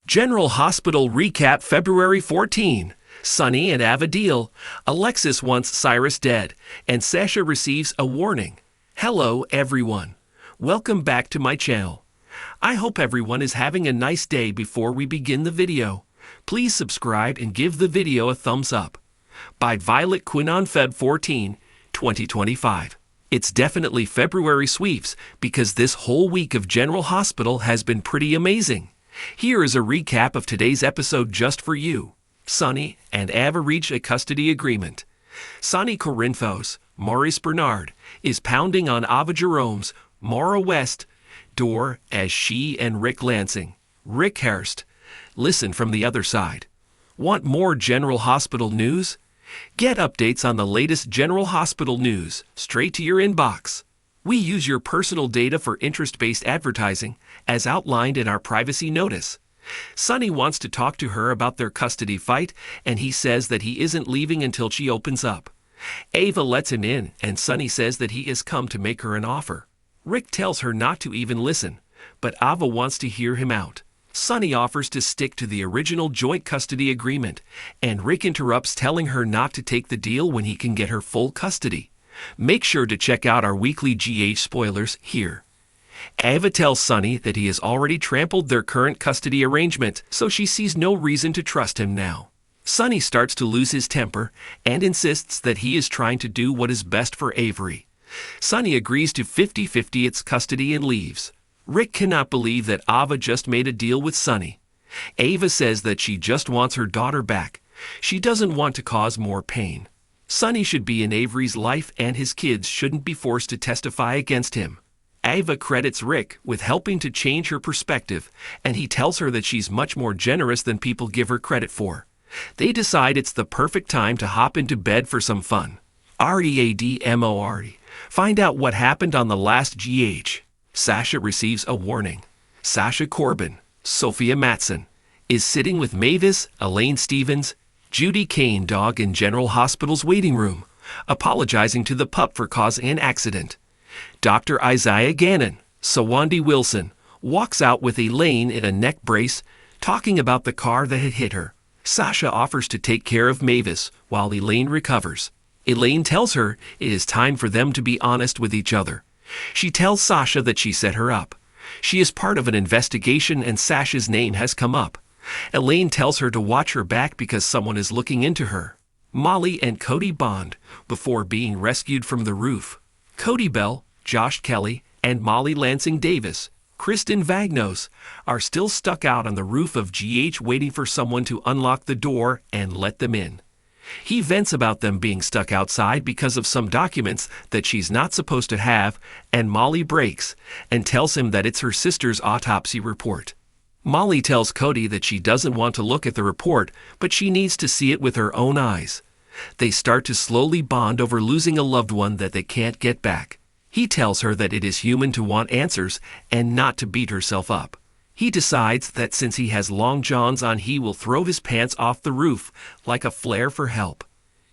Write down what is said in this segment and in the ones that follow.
General Hospital Recap February 14. Sonny and Ava deal. Alexis wants Cyrus dead, and Sasha receives a warning. Hello everyone. Welcome back to my channel. I hope everyone is having a nice day. Before we begin the video, please subscribe and give the video a thumbs up. By Violet Quinn on Feb 14, 2025. It's definitely February sweeps because this whole week of General Hospital has been pretty amazing. Here is a recap of today's episode just for you. Sonny and Ava reach a custody agreement. Sonny Corinthos, Maurice Bernard, is pounding on Ava Jerome's Mara West door as she and Rick Lansing, Rick Hurst, listen from the other side. Want more General Hospital news? Get updates on the latest General Hospital news straight to your inbox. We use your personal data for interest-based advertising, as outlined in our privacy notice. Sonny wants to talk to her about their custody fight, and he says that he isn't leaving until she opens up. Ava lets him in, and Sonny says that he has come to make her an offer. Rick tells her not to even listen, but Ava wants to hear him out. Sonny offers to stick to the original joint custody agreement, and Rick interrupts, telling her not to take the deal when he can get her full custody. Make sure to check out our weekly GH spoilers here. Ava tells Sonny that he has already trampled their current custody arrangement, so she sees no reason to trust him now. Sonny starts to lose his temper and insists that he is trying to do what is best for Avery. Sonny agrees to 50-50 its custody and leaves. Rick cannot believe that Ava just made a deal with Sonny. Ava says that she just wants her daughter back. She doesn't want to cause more pain. Sonny should be in Avery's life, and his kids shouldn't be forced to testify against him. Ava credits Rick with helping to change her perspective, and he tells her that she's much more generous than people give her credit for. They decide it's the perfect time to hop into bed for some fun. READMORE. Find out what happened on the last GH. Sasha receives a warning. Sasha Corbin, Sophia Matson, is sitting with Mavis, Elaine Stevens, Judy Cain dog in General Hospital's waiting room, apologizing to the pup for causing an accident. Dr. Isaiah Gannon, Sawandi Wilson, walks out with Elaine in a neck brace, talking about the car that had hit her. Sasha offers to take care of Mavis while Elaine recovers. Elaine tells her it is time for them to be honest with each other. She tells Sasha that she set her up. She is part of an investigation and Sasha's name has come up. Elaine tells her to watch her back because someone is looking into her. Molly and Cody bond before being rescued from the roof. Cody Bell, Josh Kelly, and Molly Lansing Davis, Kristen Vagnos, are still stuck out on the roof of GH waiting for someone to unlock the door and let them in. He vents about them being stuck outside because of some documents that she's not supposed to have, and Molly breaks and tells him that it's her sister's autopsy report. Molly tells Cody that she doesn't want to look at the report, but she needs to see it with her own eyes. They start to slowly bond over losing a loved one that they can't get back. He tells her that it is human to want answers and not to beat herself up. He decides that since he has long johns on, he will throw his pants off the roof like a flare for help.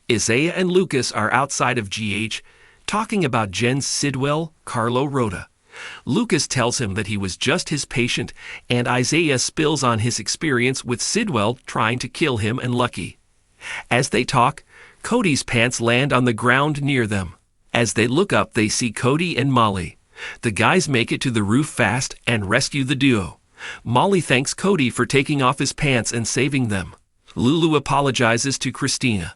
Isaiah and Lucas are outside of GH, talking about Jen Sidwell, Carlo Rhoda. Lucas tells him that he was just his patient, and Isaiah spills on his experience with Sidwell trying to kill him and Lucky. As they talk, Cody's pants land on the ground near them. As they look up, they see Cody and Molly. The guys make it to the roof fast and rescue the duo. Molly thanks Cody for taking off his pants and saving them. Lulu apologizes to Christina.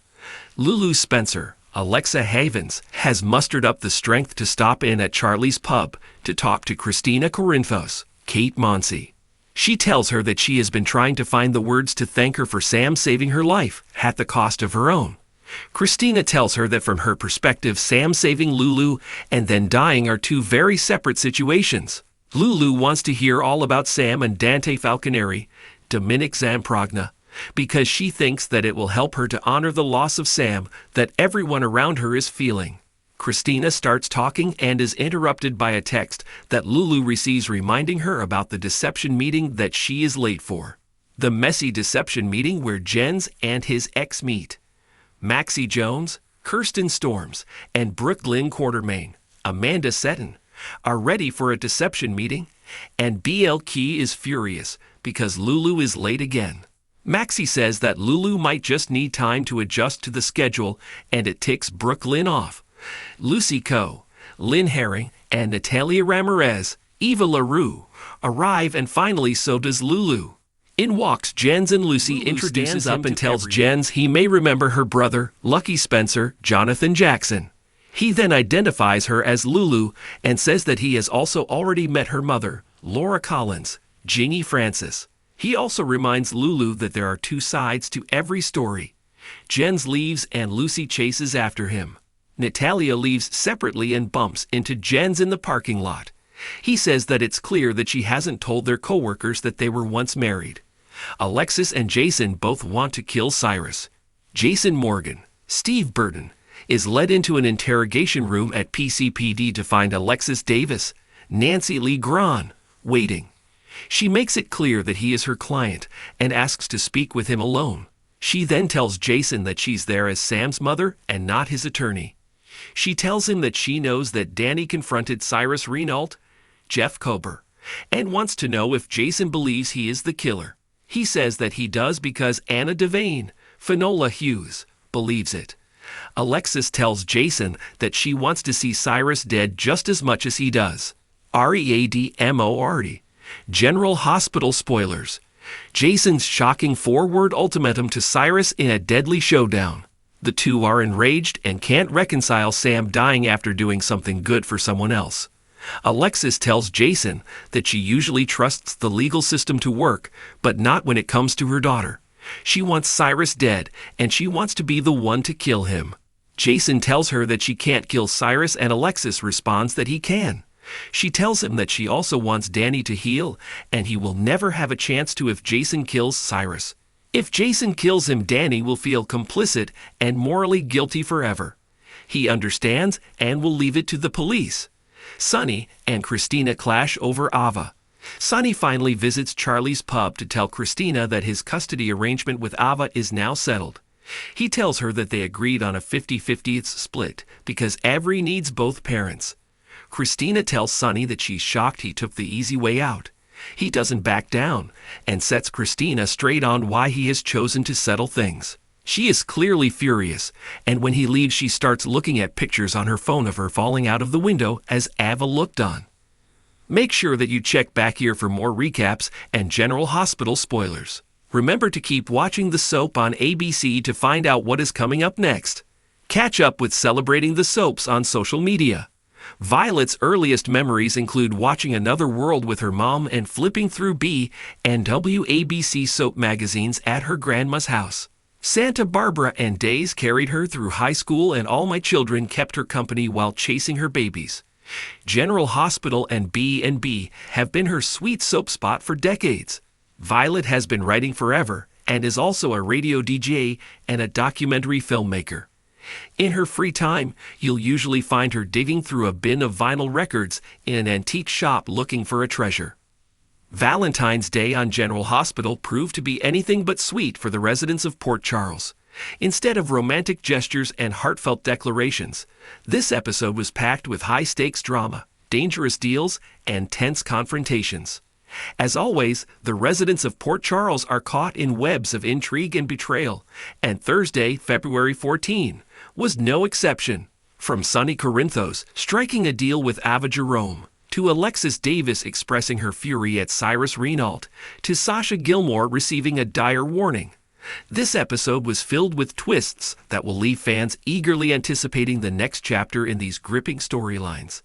Lulu Spencer, Alexa Havens, has mustered up the strength to stop in at Charlie's pub to talk to Christina Corinthos, Kate Monsey. She tells her that she has been trying to find the words to thank her for Sam saving her life at the cost of her own. Christina tells her that from her perspective, Sam saving Lulu and then dying are two very separate situations. Lulu wants to hear all about Sam and Dante Falconeri, Dominic Zamprogna, because she thinks that it will help her to honor the loss of Sam that everyone around her is feeling. Christina starts talking and is interrupted by a text that Lulu receives reminding her about the deception meeting that she is late for. The messy deception meeting where Jens and his ex meet. Maxie Jones, Kirsten Storms, and Brooklyn Quartermain, Amanda Seton, are ready for a deception meeting, and BL Key is furious because Lulu is late again. Maxie says that Lulu might just need time to adjust to the schedule, and it ticks Brooklyn off. Lucy Coe, Lynn Herring, and Natalia Ramirez, Eva LaRue, arrive, and finally so does Lulu. In walks Jens, and Lucy Lulu introduces stands up up and to tells everyone. Jens he may remember her brother, Lucky Spencer, Jonathan Jackson. He then identifies her as Lulu and says that he has also already met her mother, Laura Collins, Gingy Francis. He also reminds Lulu that there are two sides to every story. Jens leaves and Lucy chases after him. Natalia leaves separately and bumps into Jens in the parking lot. He says that it's clear that she hasn't told their coworkers that they were once married. Alexis and Jason both want to kill Cyrus. Jason Morgan, Steve Burton, is led into an interrogation room at PCPD to find Alexis Davis, Nancy Lee Gran, waiting. She makes it clear that he is her client and asks to speak with him alone. She then tells Jason that she's there as Sam's mother and not his attorney. She tells him that she knows that Danny confronted Cyrus Renault, Jeff Kober, and wants to know if Jason believes he is the killer. He says that he does because Anna Devane, Finola Hughes, believes it. Alexis tells Jason that she wants to see Cyrus dead just as much as he does. READMORD. General Hospital spoilers. Jason's shocking four-word ultimatum to Cyrus in a deadly showdown. The two are enraged and can't reconcile Sam dying after doing something good for someone else. Alexis tells Jason that she usually trusts the legal system to work, but not when it comes to her daughter. She wants Cyrus dead, and she wants to be the one to kill him. Jason tells her that she can't kill Cyrus, and Alexis responds that he can. She tells him that she also wants Danny to heal, and he will never have a chance to if Jason kills Cyrus. If Jason kills him, Danny will feel complicit and morally guilty forever. He understands and will leave it to the police. Sonny and Christina clash over Ava. Sonny finally visits Charlie's pub to tell Christina that his custody arrangement with Ava is now settled. He tells her that they agreed on a 50-50 split because Avery needs both parents. Christina tells Sonny that she's shocked he took the easy way out. He doesn't back down and sets Christina straight on why he has chosen to settle things. She is clearly furious, and when he leaves she starts looking at pictures on her phone of her falling out of the window as Ava looked on. Make sure that you check back here for more recaps and General Hospital spoilers. Remember to keep watching the soap on ABC to find out what is coming up next. Catch up with Celebrating the Soaps on social media. Violet's earliest memories include watching Another World with her mom and flipping through B and WABC soap magazines at her grandma's house. Santa Barbara and Days carried her through high school, and All My Children kept her company while chasing her babies. General Hospital and B&B have been her sweet soap spot for decades. Violet has been writing forever and is also a radio DJ and a documentary filmmaker. In her free time, you'll usually find her digging through a bin of vinyl records in an antique shop looking for a treasure. Valentine's Day on General Hospital proved to be anything but sweet for the residents of Port Charles. Instead of romantic gestures and heartfelt declarations, this episode was packed with high-stakes drama, dangerous deals, and tense confrontations. As always, the residents of Port Charles are caught in webs of intrigue and betrayal, and Thursday, February 14, was no exception. From Sonny Corinthos striking a deal with Ava Jerome, to Alexis Davis expressing her fury at Cyrus Renault, to Sasha Gilmore receiving a dire warning. This episode was filled with twists that will leave fans eagerly anticipating the next chapter in these gripping storylines.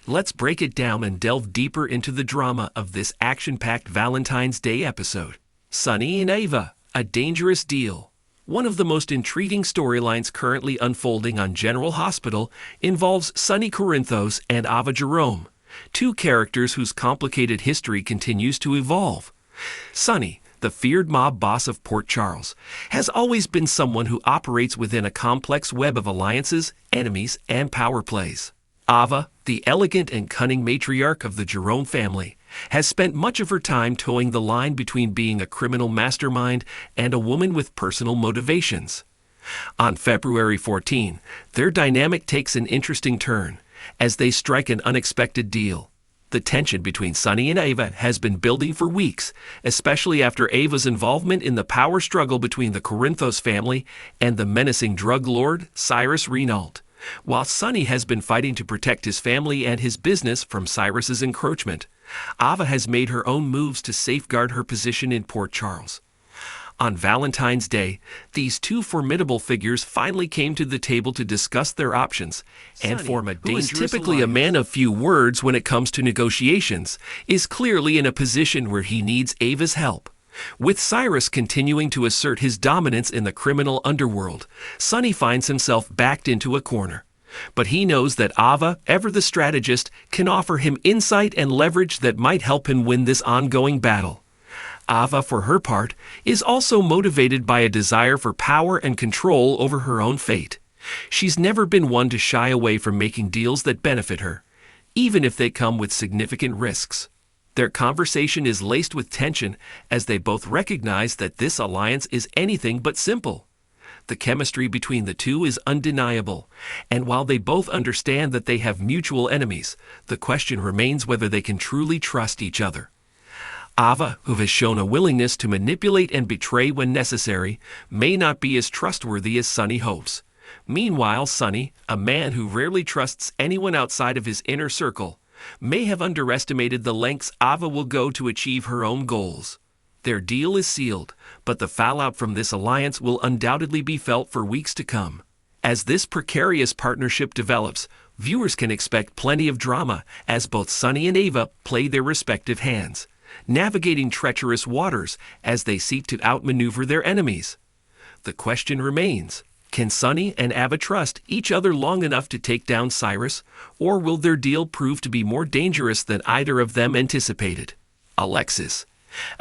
Let's break it down and delve deeper into the drama of this action-packed Valentine's Day episode. Sonny and Ava, a dangerous deal. One of the most intriguing storylines currently unfolding on General Hospital involves Sonny Corinthos and Ava Jerome, two characters whose complicated history continues to evolve. Sonny, the feared mob boss of Port Charles, has always been someone who operates within a complex web of alliances, enemies, and power plays. Ava, the elegant and cunning matriarch of the Jerome family, has spent much of her time towing the line between being a criminal mastermind and a woman with personal motivations. On February 14, their dynamic takes an interesting turn as they strike an unexpected deal. The tension between Sonny and Ava has been building for weeks, especially after Ava's involvement in the power struggle between the Corinthos family and the menacing drug lord Cyrus Renault. While Sonny has been fighting to protect his family and his business from Cyrus's encroachment, Ava has made her own moves to safeguard her position in Port Charles. On Valentine's Day, these two formidable figures finally came to the table to discuss their options and form a dangerous alliance. Who is typically a man of few words when it comes to negotiations, is clearly in a position where he needs Ava's help. With Cyrus continuing to assert his dominance in the criminal underworld, Sonny finds himself backed into a corner. But he knows that Ava, ever the strategist, can offer him insight and leverage that might help him win this ongoing battle. Ava, for her part, is also motivated by a desire for power and control over her own fate. She's never been one to shy away from making deals that benefit her, even if they come with significant risks. Their conversation is laced with tension as they both recognize that this alliance is anything but simple. The chemistry between the two is undeniable, and while they both understand that they have mutual enemies, the question remains whether they can truly trust each other. Ava, who has shown a willingness to manipulate and betray when necessary, may not be as trustworthy as Sonny hopes. Meanwhile, Sonny, a man who rarely trusts anyone outside of his inner circle, may have underestimated the lengths Ava will go to achieve her own goals. Their deal is sealed, but the fallout from this alliance will undoubtedly be felt for weeks to come. As this precarious partnership develops, viewers can expect plenty of drama as both Sonny and Ava play their respective hands, navigating treacherous waters as they seek to outmaneuver their enemies. The question remains, can Sonny and Ava trust each other long enough to take down Cyrus, or will their deal prove to be more dangerous than either of them anticipated? Alexis.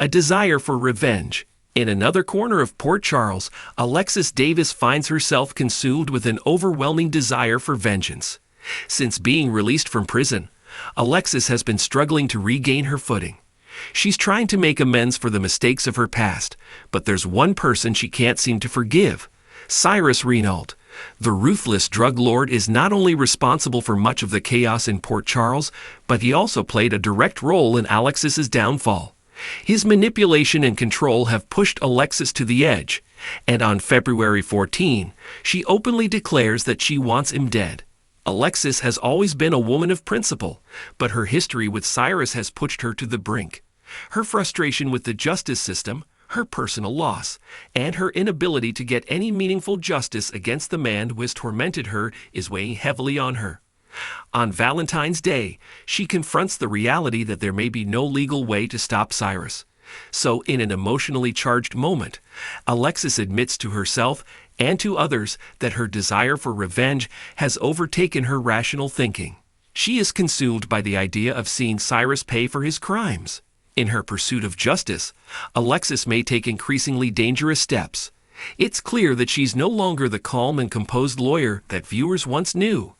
A desire for revenge. In another corner of Port Charles, Alexis Davis finds herself consumed with an overwhelming desire for vengeance. Since being released from prison, Alexis has been struggling to regain her footing. She's trying to make amends for the mistakes of her past, but there's one person she can't seem to forgive: Cyrus Renault. The ruthless drug lord is not only responsible for much of the chaos in Port Charles, but he also played a direct role in Alexis's downfall. His manipulation and control have pushed Alexis to the edge, and on February 14, she openly declares that she wants him dead. Alexis has always been a woman of principle, but her history with Cyrus has pushed her to the brink. Her frustration with the justice system, her personal loss, and her inability to get any meaningful justice against the man who has tormented her is weighing heavily on her. On Valentine's Day, she confronts the reality that there may be no legal way to stop Cyrus. So, in an emotionally charged moment, Alexis admits to herself and to others that her desire for revenge has overtaken her rational thinking. She is consumed by the idea of seeing Cyrus pay for his crimes. In her pursuit of justice, Alexis may take increasingly dangerous steps. It's clear that she's no longer the calm and composed lawyer that viewers once knew.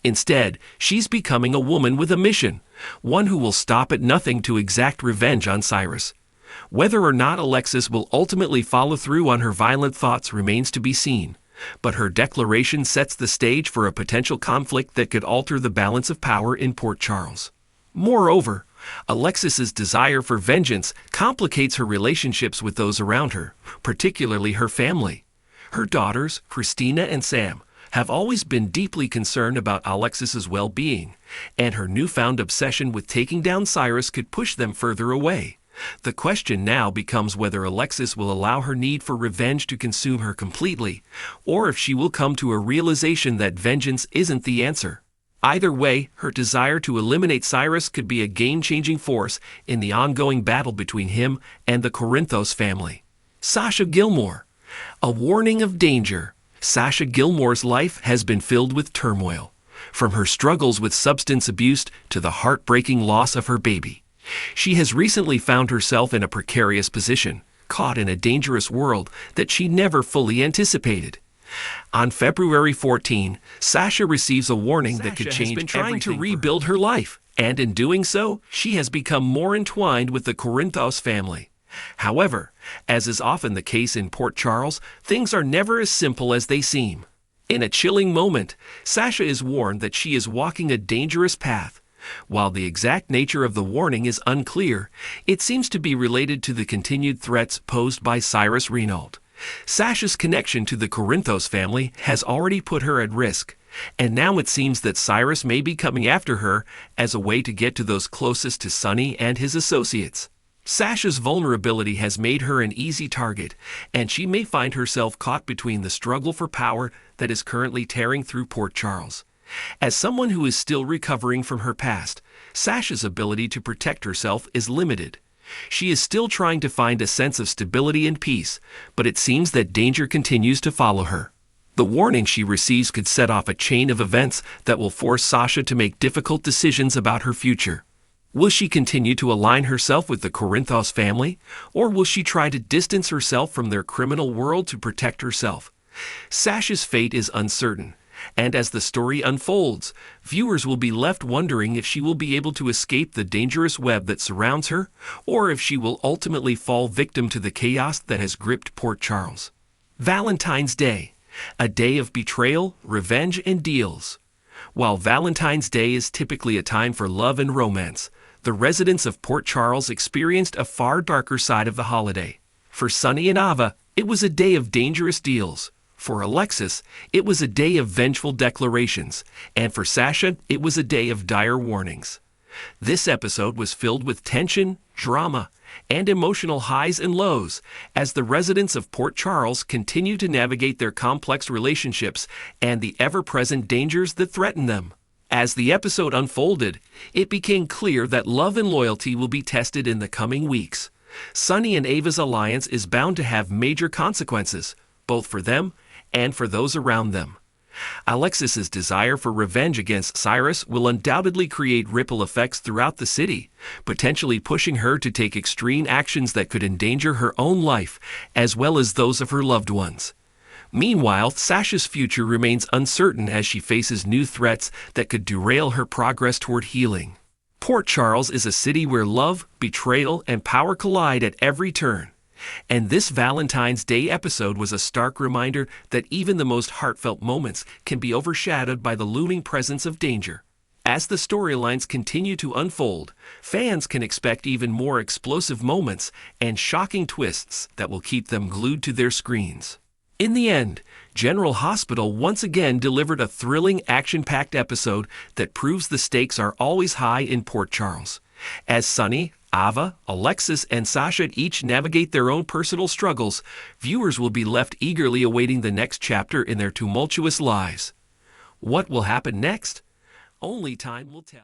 Instead, she's becoming a woman with a mission, one who will stop at nothing to exact revenge on Cyrus. Whether or not Alexis will ultimately follow through on her violent thoughts remains to be seen, but her declaration sets the stage for a potential conflict that could alter the balance of power in Port Charles. Moreover, Alexis's desire for vengeance complicates her relationships with those around her, particularly her family. Her daughters, Christina and Sam, have always been deeply concerned about Alexis's well-being, and her newfound obsession with taking down Cyrus could push them further away. The question now becomes whether Alexis will allow her need for revenge to consume her completely, or if she will come to a realization that vengeance isn't the answer. Either way, her desire to eliminate Cyrus could be a game-changing force in the ongoing battle between him and the Corinthos family. Sasha Gilmore. A warning of danger. Sasha Gilmore's life has been filled with turmoil, from her struggles with substance abuse to the heartbreaking loss of her baby. She has recently found herself in a precarious position, caught in a dangerous world that she never fully anticipated. On February 14, Sasha receives a warning that could change everything. Sasha has been trying to rebuild her life, and in doing so, she has become more entwined with the Corinthos family. However, as is often the case in Port Charles, things are never as simple as they seem. In a chilling moment, Sasha is warned that she is walking a dangerous path, While the exact nature of the warning is unclear, it seems to be related to the continued threats posed by Cyrus Renault. Sasha's connection to the Corinthos family has already put her at risk, and now it seems that Cyrus may be coming after her as a way to get to those closest to Sonny and his associates. Sasha's vulnerability has made her an easy target, and she may find herself caught between the struggle for power that is currently tearing through Port Charles. As someone who is still recovering from her past, Sasha's ability to protect herself is limited. She is still trying to find a sense of stability and peace, but it seems that danger continues to follow her. The warning she receives could set off a chain of events that will force Sasha to make difficult decisions about her future. Will she continue to align herself with the Corinthos family, or will she try to distance herself from their criminal world to protect herself? Sasha's fate is uncertain, and as the story unfolds, viewers will be left wondering if she will be able to escape the dangerous web that surrounds her, or if she will ultimately fall victim to the chaos that has gripped Port Charles. Valentine's Day, a day of betrayal, revenge, and deals. While Valentine's Day is typically a time for love and romance, the residents of Port Charles experienced a far darker side of the holiday. For Sonny and Ava, it was a day of dangerous deals. For Alexis, it was a day of vengeful declarations, and for Sasha, it was a day of dire warnings. This episode was filled with tension, drama, and emotional highs and lows as the residents of Port Charles continue to navigate their complex relationships and the ever-present dangers that threaten them. As the episode unfolded, it became clear that love and loyalty will be tested in the coming weeks. Sonny and Ava's alliance is bound to have major consequences, both for them and for those around them. Alexis's desire for revenge against Cyrus will undoubtedly create ripple effects throughout the city, potentially pushing her to take extreme actions that could endanger her own life as well as those of her loved ones. Meanwhile, Sasha's future remains uncertain as she faces new threats that could derail her progress toward healing. Port Charles is a city where love, betrayal, and power collide at every turn. And this Valentine's Day episode was a stark reminder that even the most heartfelt moments can be overshadowed by the looming presence of danger. As the storylines continue to unfold, fans can expect even more explosive moments and shocking twists that will keep them glued to their screens. In the end, General Hospital once again delivered a thrilling, action-packed episode that proves the stakes are always high in Port Charles. As Sonny, Ava, Alexis, and Sasha each navigate their own personal struggles, viewers will be left eagerly awaiting the next chapter in their tumultuous lives. What will happen next? Only time will tell.